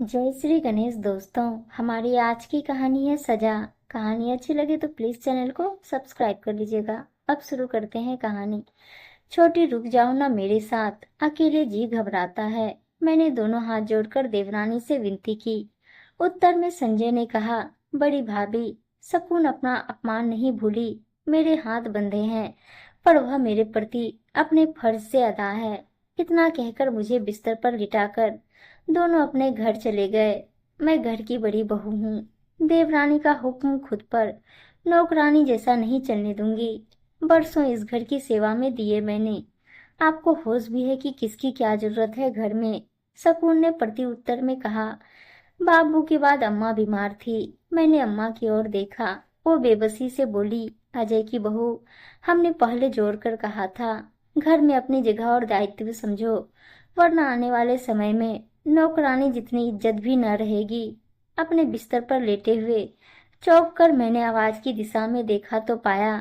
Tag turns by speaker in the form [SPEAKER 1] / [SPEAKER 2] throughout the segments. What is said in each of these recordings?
[SPEAKER 1] जय श्री गणेश दोस्तों। हमारी आज की कहानी है सजा। कहानी अच्छी लगे तो प्लीज चैनल को सब्सक्राइब कर लीजिएगा। अब शुरू करते हैं कहानी। छोटी रुक जाओ ना मेरे साथ, अकेले जी घबराता है। मैंने दोनों हाथ जोड़कर देवरानी से विनती की। उत्तर में संजय ने कहा, बड़ी भाभी, सकून अपना अपमान नहीं भूली। मेरे हाथ बंधे हैं, पर वह मेरे प्रति अपने फर्ज से अदा है। इतना कहकर मुझे बिस्तर पर लिटाकर दोनों अपने घर चले गए। मैं घर की बड़ी बहू हूँ। देवरानी का हुक्म खुद पर नौकरानी जैसा नहीं चलने दूंगी। बरसों इस घर की सेवा में दिए मैंने। आपको होश भी है कि किसकी क्या जरूरत है घर में। सकून ने प्रति उत्तर में कहा। बाबू के बाद अम्मा बीमार थी। मैंने अम्मा की ओर देखा। वो बेबसी से बोली, अजय की बहू, हमने पहले जोर कर कहा था, घर में अपनी जगह और दायित्व समझो, वरना आने वाले समय में नौकरानी जितनी इज्जत भी न रहेगी। अपने बिस्तर पर लेटे हुए चौंक कर मैंने आवाज की दिशा में देखा तो पाया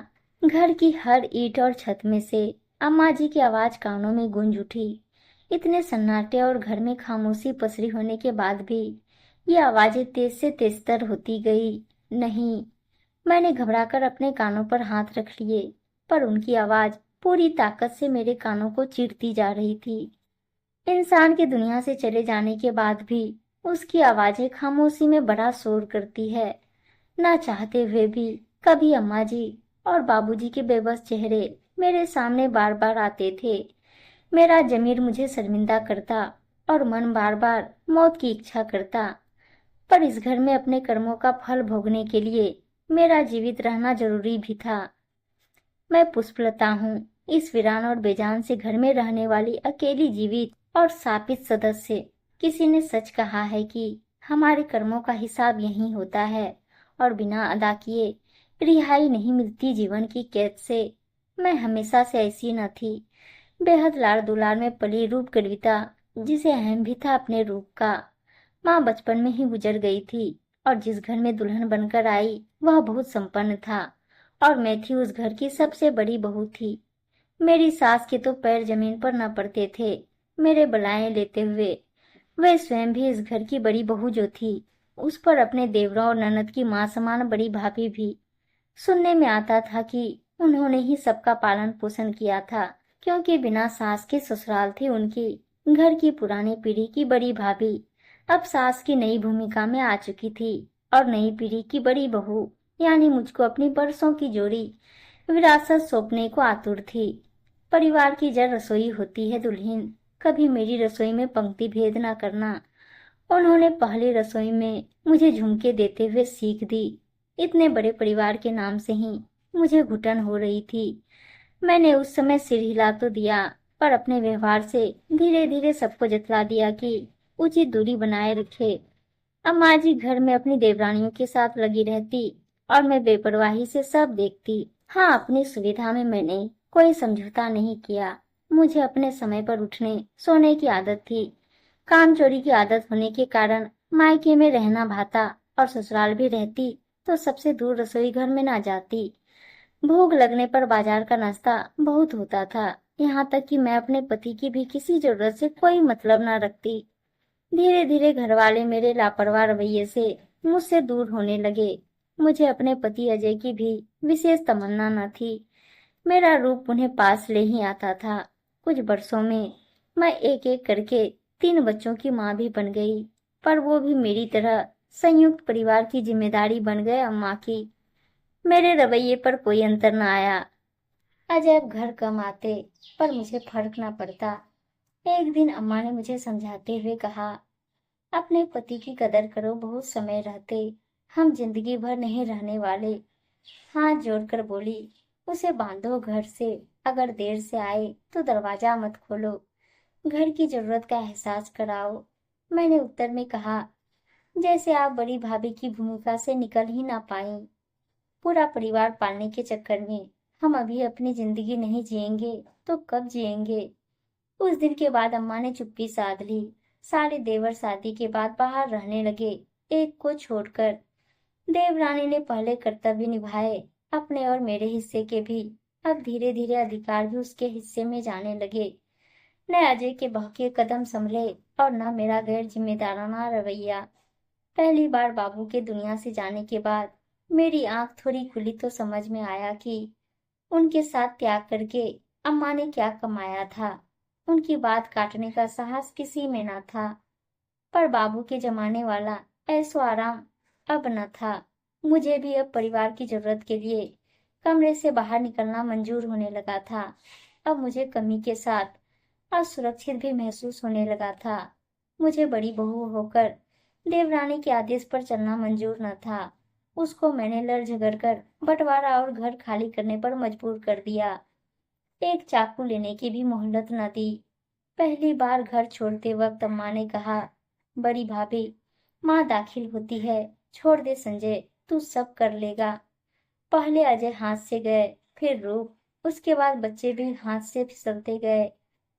[SPEAKER 1] घर की हर ईंट और छत में से अम्मा जी की आवाज कानों में गूंज उठी। इतने सन्नाटे और घर में खामोशी पसरी होने के बाद भी ये आवाजें तेज से तेजतर होती गई। नहीं, मैंने घबराकर अपने कानों पर हाथ रख लिए, पर उनकी आवाज पूरी ताकत से मेरे कानों को चीरती जा रही थी। इंसान के दुनिया से चले जाने के बाद भी उसकी आवाजें खामोशी में बड़ा शोर करती है। ना चाहते हुए भी कभी अम्मा जी और बाबूजी के बेबस चेहरे मेरे सामने बार बार आते थे। मेरा जमीर मुझे शर्मिंदा करता और मन बार बार मौत की इच्छा करता। पर इस घर में अपने कर्मों का फल भोगने के लिए मेरा जीवित रहना जरूरी भी था। मैं पुष्पलता हूँ, इस वीरान और बेजान से घर में रहने वाली अकेली जीवित और शापित सदस्य। किसी ने सच कहा है कि हमारे कर्मों का हिसाब यहीं होता है और बिना अदा किए रिहाई नहीं मिलती जीवन की कैद से। मैं हमेशा से ऐसी न थी। बेहद लाड़ दुलार में पली रूप कविता, जिसे अहम भी था अपने रूप का। माँ बचपन में ही गुजर गई थी और जिस घर में दुल्हन बनकर आई वह बहुत संपन्न था और मैं थी उस घर की सबसे बड़ी बहू थी। मेरी सास के तो पैर जमीन पर न पड़ते थे मेरे बलाएं लेते हुए। वह स्वयं भी इस घर की बड़ी बहू जो थी, उस पर अपने देवरों और ननद की माँ समान बड़ी भाभी भी। सुनने में आता था कि उन्होंने ही सबका पालन पोषण किया था, क्योंकि बिना सास के ससुराल थी उनकी। घर की पुरानी पीढ़ी की बड़ी भाभी अब सास की नई भूमिका में आ चुकी थी और नई पीढ़ी की बड़ी बहू यानी मुझको अपनी बरसों की जोड़ी विरासत सौंपने को आतुर थी। परिवार की जड़ रसोई होती है दुल्हन, कभी मेरी रसोई में पंक्ति भेद न करना। उन्होंने पहली रसोई में मुझे झुमके देते हुए सीख दी। इतने बड़े परिवार के नाम से ही मुझे घुटन हो रही थी। मैंने उस समय सिर हिला तो दिया, पर अपने व्यवहार से धीरे धीरे सबको जतला दिया कि उचित दूरी बनाए रखे। अम्मा जी घर में अपनी देवरानियों के साथ लगी रहती और मैं बेपरवाही से सब देखती। हाँ, अपनी सुविधा में मैंने कोई समझौता नहीं किया। मुझे अपने समय पर उठने सोने की आदत थी। काम चोरी की आदत होने के कारण मायके में रहना भाता और ससुराल भी रहती तो सबसे दूर रसोई घर में ना जाती। भूख लगने पर बाजार का नाश्ता बहुत होता था, यहाँ तक कि मैं अपने पति की भी किसी जरूरत से कोई मतलब ना रखती। धीरे धीरे घर वाले मेरे लापरवाह रवैये से मुझसे दूर होने लगे। मुझे अपने पति अजय की भी विशेष तमन्ना न थी। मेरा रूप उन्हें पास ले ही आता था। कुछ वर्षों में मैं एक एक करके 3 बच्चों की माँ भी बन गई, पर वो भी मेरी तरह संयुक्त परिवार की जिम्मेदारी बन गए अम्मा की। मेरे रवैये पर कोई अंतर न आया। अजय अब घर कम आते, पर मुझे फर्क न पड़ता। एक दिन अम्मा ने मुझे समझाते हुए कहा, अपने पति की कदर करो, बहुत समय रहते, हम जिंदगी भर नहीं रहने वाले। हाथ जोड़कर बोली, उसे बांधो घर से, अगर देर से आए तो दरवाजा मत खोलो, घर की जरूरत का एहसास कराओ। मैंने उत्तर में कहा, जैसे आप बड़ी भाभी की भूमिका से निकल ही ना पाई। पूरा परिवार पालने के चक्कर में हम अभी अपनी जिंदगी नहीं जिएंगे तो कब जिएंगे। उस दिन के बाद अम्मा ने चुप्पी साध ली। सारे देवर शादी के बाद बाहर रहने लगे, एक को छोड़कर। देवरानी ने पहले कर्तव्य निभाए, अपने और मेरे हिस्से के भी। अब धीरे धीरे अधिकार भी उसके हिस्से में जाने लगे। न अजय के बहके कदम संभले और न मेरा गैर जिम्मेदाराना रवैया। पहली बार बाबू के दुनिया से जाने के बाद मेरी आंख थोड़ी खुली तो समझ में आया कि उनके साथ त्याग करके अम्मा ने क्या कमाया था। उनकी बात काटने का साहस किसी में न था, पर बाबू के जमाने वाला ऐसो आराम अब न था। मुझे भी अब परिवार की जरूरत के लिए कमरे से बाहर निकलना मंजूर होने लगा था। अब मुझे कमी के साथ असुरक्षित भी महसूस होने लगा था। मुझे बड़ी बहू होकर देवरानी के आदेश पर चलना मंजूर न था। उसको मैंने लड़ झगड़ कर बंटवारा और घर खाली करने पर मजबूर कर दिया। एक चाकू लेने की भी मोहलत न दी। पहली बार घर छोड़ते वक्त अम्मा ने कहा, बड़ी भाभी, माँ दाखिल होती है, छोड़ दे संजय, तू सब कर लेगा। पहले अजय हाथ से गए, फिर रूप, उसके बाद बच्चे भी हाथ से फिसलते गए।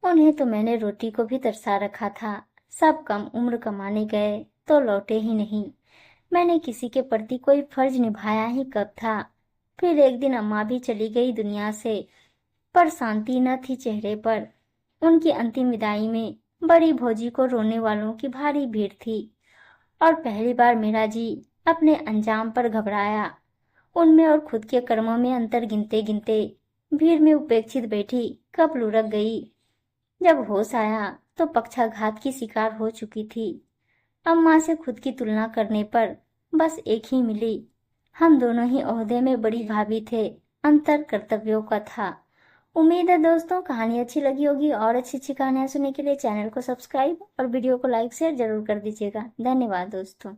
[SPEAKER 1] उन्हें तो मैंने रोटी को भी तरसा रखा था। सब कम उम्र कमाने गए तो लौटे ही नहीं। मैंने किसी के प्रति कोई फर्ज निभाया ही कब था। फिर एक दिन अम्मा भी चली गई दुनिया से, पर शांति न थी चेहरे पर। उनकी अंतिम विदाई में बड़ी भौजी को रोने वालों की भारी भीड़ थी, और पहली बार मेरा जी अपने अंजाम पर घबराया। उनमें और खुद के कर्मों में अंतर गिनते गिनते भीड़ में उपेक्षित बैठी कब लुढ़क गई। जब होश आया तो पक्षाघात की शिकार हो चुकी थी। अम्मा से खुद की तुलना करने पर बस एक ही मिली। हम दोनों ही ओहदे में बड़ी भाभी थे, अंतर कर्तव्यों का था। उम्मीद है दोस्तों कहानी अच्छी लगी होगी, और अच्छी अच्छी कहानियां सुनने के लिए चैनल को सब्सक्राइब और वीडियो को लाइक शेयर जरूर कर दीजिएगा। धन्यवाद दोस्तों।